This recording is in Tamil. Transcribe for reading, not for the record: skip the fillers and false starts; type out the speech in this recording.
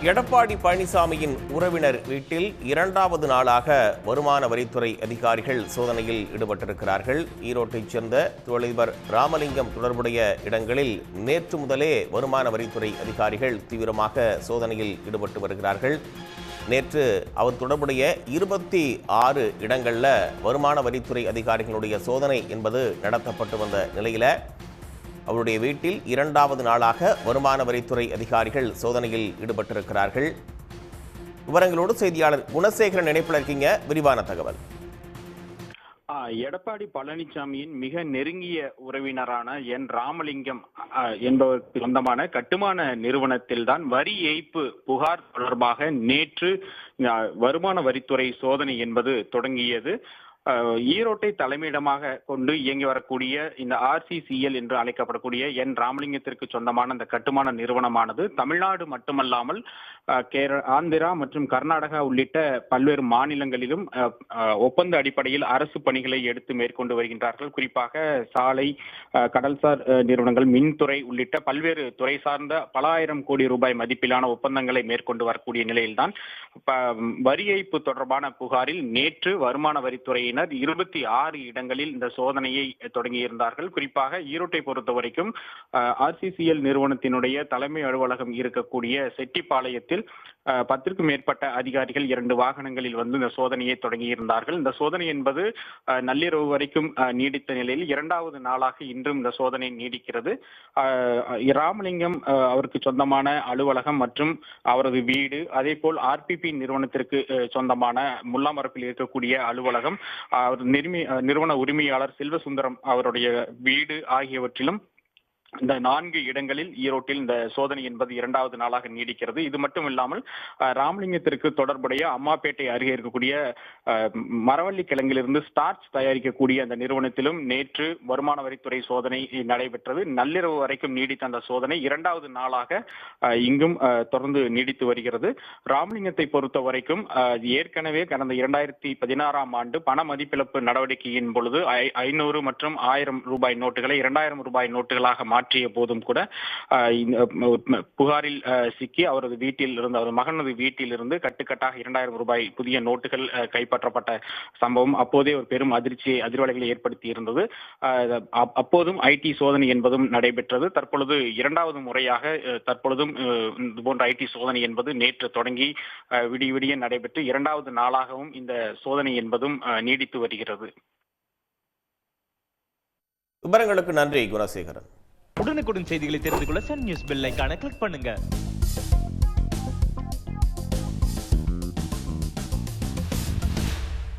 எடப்பாடி பழனிசாமியின் உறவினர் வீட்டில் இரண்டாவது நாளாக வருமான வரித்துறை அதிகாரிகள் சோதனையில் ஈடுபட்டிருக்கிறார்கள். ஈரோட்டைச் சேர்ந்த தொழிலதிபர் ராமலிங்கம் தொடர்புடைய இடங்களில் நேற்று முதலே வருமான வரித்துறை அதிகாரிகள் தீவிரமாக சோதனையில் ஈடுபட்டு வருகிறார்கள். நேற்று அவர் தொடர்புடைய 26 இடங்களில் வருமான வரித்துறை அதிகாரிகளுடைய சோதனை என்பது நடத்தப்பட்டு வந்த நிலையில் அவருடைய வீட்டில் இரண்டாவது நாளாக வருமான வரித்துறை அதிகாரிகள் சோதனையில் ஈடுபட்டிருக்கிறார்கள். விவரங்களோடு செய்தியாளர் குணசேகரன் இணைப்பில் இருக்கீங்க. விரிவான தகவல். எடப்பாடி பழனிசாமியின் மிக நெருங்கிய உறவினரான என் ராமலிங்கம் என்பவருக்கு சொந்தமான கட்டுமான நிறுவனத்தில் தான் வரி ஏய்ப்பு புகார் தொடர்பாக நேற்று வருமான வரித்துறை சோதனை என்பது தொடங்கியது. ஈரோட்டை தலைமையிடமாக கொண்டு இயங்கி வரக்கூடிய இந்த RCCL என்று அழைக்கப்படக்கூடிய என் ராமலிங்கத்திற்கு சொந்தமான இந்த கட்டுமான நிறுவனமானது தமிழ்நாடு மட்டுமல்லாமல் ஆந்திரா மற்றும் கர்நாடகா உள்ளிட்ட பல்வேறு மாநிலங்களிலும் ஒப்பந்த அடிப்படையில் அரசு பணிகளை எடுத்து மேற்கொண்டு வருகின்றார்கள். குறிப்பாக சாலை, கடல்சார் நிறுவனங்கள், மின்துறை உள்ளிட்ட பல்வேறு துறை சார்ந்த பல ஆயிரம் கோடி ரூபாய் மதிப்பிலான ஒப்பந்தங்களை மேற்கொண்டு வரக்கூடிய நிலையில்தான் வரி ஏய்ப்பு தொடர்பான புகாரில் நேற்று வருமான வரித்துறை 26 இடங்களில் இந்த சோதனையை தொடங்கியிருந்தார்கள். குறிப்பாக ஈரோட்டை பொறுத்த வரைக்கும் RCCL நிறுவனத்தினுடைய தலைமை அலுவலகம் இருக்கக்கூடிய செட்டிப்பாளையத்தில் 10க்கும் மேற்பட்ட அதிகாரிகள் 2 வாகனங்களில் வந்து இந்த சோதனையை தொடங்கியிருந்தார்கள். இந்த சோதனை என்பது நள்ளிரவு வரைக்கும் நீடித்த நிலையில் இரண்டாவது நாளாக இன்றும் இந்த சோதனை நீடிக்கிறது. ராமலிங்கம் அவருக்கு சொந்தமான அலுவலகம் மற்றும் அவரது வீடு, அதே போல் RPP நிறுவனத்திற்கு சொந்தமான முல்லாமரப்பில் இருக்கக்கூடிய அலுவலகம், நிறுவன உரிமையாளர் செல்வசுந்தரம் அவருடைய வீடு ஆகியவற்றிலும் இந்த 4 இடங்களில் ஈரோட்டில் இந்த சோதனை என்பது இரண்டாவது நாளாக நீடிக்கிறது. இது மட்டும் இல்லாமல் ராமலிங்கத்திற்கு தொடர்புடைய அம்மாப்பேட்டை அருகே இருக்கக்கூடிய மரவள்ளி கிழங்கிலிருந்து ஸ்டார்ச் தயாரிக்கக்கூடிய அந்த நிறுவனத்திலும் நேற்று வருமான வரித்துறை சோதனை நடைபெற்றது. நள்ளிரவு வரைக்கும் நீடித்த அந்த சோதனை இரண்டாவது நாளாக இங்கும் தொடர்ந்து நீடித்து வருகிறது. ராமலிங்கத்தை பொறுத்த வரைக்கும் ஏற்கனவே கடந்த 2016ஆம் ஆண்டு பண மதிப்பிழப்பு நடவடிக்கையின் பொழுது 500 மற்றும் 1000 ரூபாய் நோட்டுகளை 2000 ரூபாய் நோட்டுகளாக மாற்றிய போதும் கூட புகாரில் சிக்கி அவரது வீட்டில் இருந்து, அவரது மகனது வீட்டில் இருந்து கட்டுக்கட்டாக 2000 ரூபாய் புதிய நோட்டுகள் கைப்பற்றப்பட்ட சம்பவம் அப்போதே ஒரு பெரும் அதிர்வலைகளை ஏற்படுத்தி இருந்தது. அப்போதும் IT சோதனை என்பதும் நடைபெற்றது. தற்பொழுது இரண்டாவது முறையாக தற்பொழுதும் இதுபோன்ற IT சோதனை என்பது நேற்று தொடங்கி விடிய நடைபெற்று இரண்டாவது நாளாகவும் இந்த சோதனை என்பதும் நீடித்து வருகிறது. விவரங்களுக்கு நன்றி குணசேகரன். உடனுக்குடன் செய்திகளை தெரிந்து கொள்ள சன் நியூஸ் பெல் ஐகானை கிளிக் பண்ணுங்க.